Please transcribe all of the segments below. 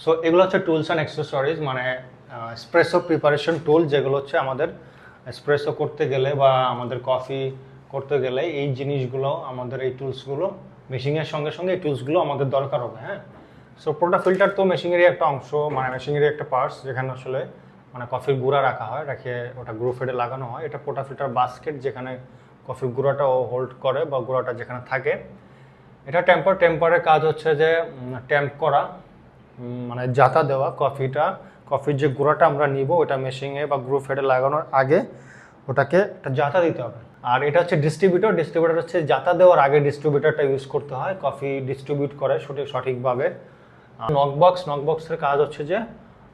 So এগুলো হচ্ছে tools and accessories, মানে এসপ্রেসো প্রিপারেশন টুল, যেগুলো হচ্ছে আমাদের এসপ্রেসো করতে গেলে বা আমাদের কফি করতে গেলে এই জিনিসগুলো, আমাদের এই টুলসগুলো, মেশিনের সঙ্গে সঙ্গে এই টুলসগুলো আমাদের দরকার হবে। হ্যাঁ, সো পোর্টাফিল্টার তো মেশিনেরই একটা অংশ, মানে মেশিনেরই একটা পার্টস, যেখানে আসলে মানে কফির গুঁড়া রাখা হয়, রেখে ওটা গ্রো ফেডে লাগানো হয়। এটা পোর্টাফিল্টার বাস্কেট, যেখানে কফির গুঁড়াটা হোল্ড করে বা গুঁড়াটা যেখানে থাকে। এটা টেম্পারের কাজ হচ্ছে যে ট্যাম্প করা, মানে জাতা দেওয়া কফির যে গুঁড়াটা আমরা নিব ওটা মেশিনে বা গ্রো ফেডে লাগানোর আগে ওটাকে একটা জাতা দিতে হবে। আর এটা হচ্ছে ডিস্ট্রিবিউটর হচ্ছে জাতা দেওয়ার আগে ডিস্ট্রিবিউটরটা ইউজ করতে হয়, কফি ডিস্ট্রিবিউট করে সঠিকভাবে। নকবক্সের কাজ হচ্ছে যে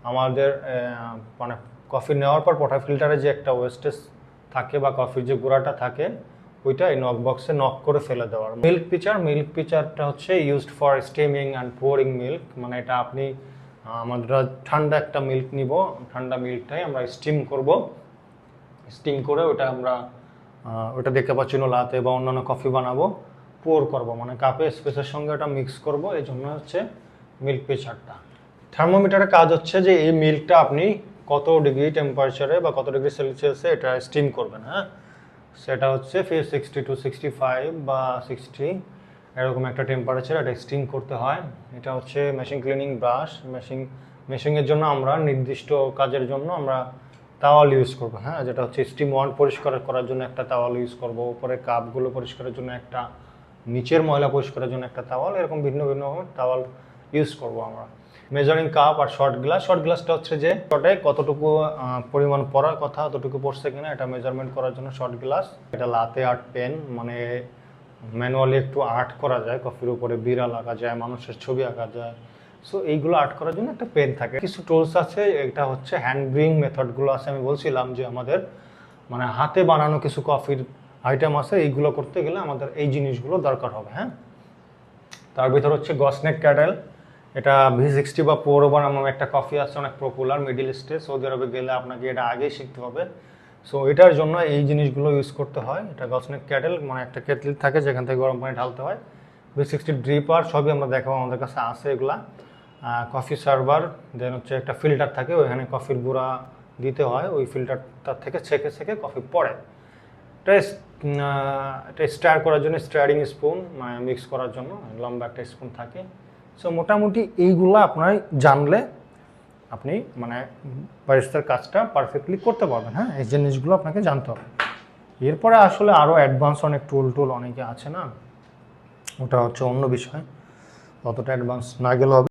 আমাদের মানে কফি নেওয়ার পর পোর্টাফিল্টারে যে একটা ওয়েস্টেজ থাকে বা কফির যে গুঁড়াটা থাকে ওইটা এই নকবক্সে নক করে ফেলে দেওয়ার। মিল্ক পিচারটা হচ্ছে used for steaming and pouring milk, মানে এটা আপনি আমরা ঠান্ডা একটা মিল্ক নিব, ঠান্ডা মিল্কটাই আমরা স্টিম করে ওটা আমরা ওটা দেখতে পাচ্ছি লাতে বা অন্যান্য কফি বানাবো, পোর করব, মানে কাপে স্পেসের সঙ্গে ওটা মিক্স করব, এই জন্য হচ্ছে মিল্ক পিচারটা। থার্মোমিটারের কাজ হচ্ছে যে এই মিল্কটা আপনি কত ডিগ্রি টেম্পারেচারে বা কত ডিগ্রি সেলসিয়াসে এটা স্টিম করবেন। হ্যাঁ, সেটা হচ্ছে 60 to 65 বা 60 এরকম একটা টেম্পারেচার এটা স্টিম করতে হয়। এটা হচ্ছে মেশিন ক্লিনিং ব্রাশ। মেশিনের জন্য আমরা নির্দিষ্ট কাজের জন্য আমরা তাওয়াল ইউজ করবো। হ্যাঁ, যেটা হচ্ছে স্টিম ওয়ান পরিষ্কার করার জন্য একটা তাওয়াল ইউজ করবো, উপরে কাপগুলো পরিষ্কারের জন্য একটা, নিচের ময়লা পরিষ্কারের জন্য একটা তাওয়াল, এরকম ভিন্ন ভিন্ন তাওয়াল ইউজ করবো আমরা। মেজারিং কাপ আর শর্ট গ্লাসটা হচ্ছে যে শর্টে কতটুকু পরিমাণ পড়ার কথা অতটুকু পড়ছে কিনা এটা মেজারমেন্ট করার জন্য শর্ট গ্লাস। এটা লাতে আর্ট পেন, মানে ম্যানুয়ালি একটু আর্ট করা যায়, কফির উপরে বিড়াল আঁকা যায়, মানুষের ছবি আঁকা যায়। সো এইগুলো আর্ট করার জন্য একটা পেন থাকে। কিছু টুলস আছে, এটা হচ্ছে হ্যান্ড ব্রিং মেথডগুলো আছে। আমি বলছিলাম যে আমাদের মানে হাতে বানানো কিছু কফির আইটেম আছে, এইগুলো করতে গেলে আমাদের এই জিনিসগুলো দরকার হবে। হ্যাঁ, তার ভিতর হচ্ছে গসনেক ক্যাডেল, এটা V60 বা পোরোবা নামে একটা কফি আছে, অনেক পপুলার মিডিল ইস্টে। সৌদি আরবে গেলে আপনাকে এটা আগেই শিখতে হবে। সো এটার জন্য এই জিনিসগুলো ইউজ করতে হয়। এটা গসনেক ক্যাডেল, মানে একটা কেটলি থাকে যেখান থেকে গরম পানি ঢালতে হয়। V60 ড্রিপার সবই আমরা দেখাবো, আমাদের কাছে আছে এগুলা। কফি সার্ভার, দেন হচ্ছে একটা ফিল্টার থাকে, ওইখানে কফির গুঁড়া দিতে হয়, ওই ফিল্টারটার থেকে ছেঁকে কফি পড়ে। এটা স্টার করার জন্য স্টারিং স্পুন, মানে মিক্স করার জন্য লম্বা একটা স্পুন থাকে। সো মোটামুটি এইগুলো আপনার জানলে আপনি মানে বারিস্তার কাজটা পারফেক্টলি করতে পারবেন। হ্যাঁ, এই জিনিসগুলো আপনাকে জানতে হবে। এরপরে আসলে আরও অ্যাডভান্স অনেক টুল অনেকে আছে না, ওটা হচ্ছে অন্য বিষয়, অতটা অ্যাডভান্স না গেলেও হবে।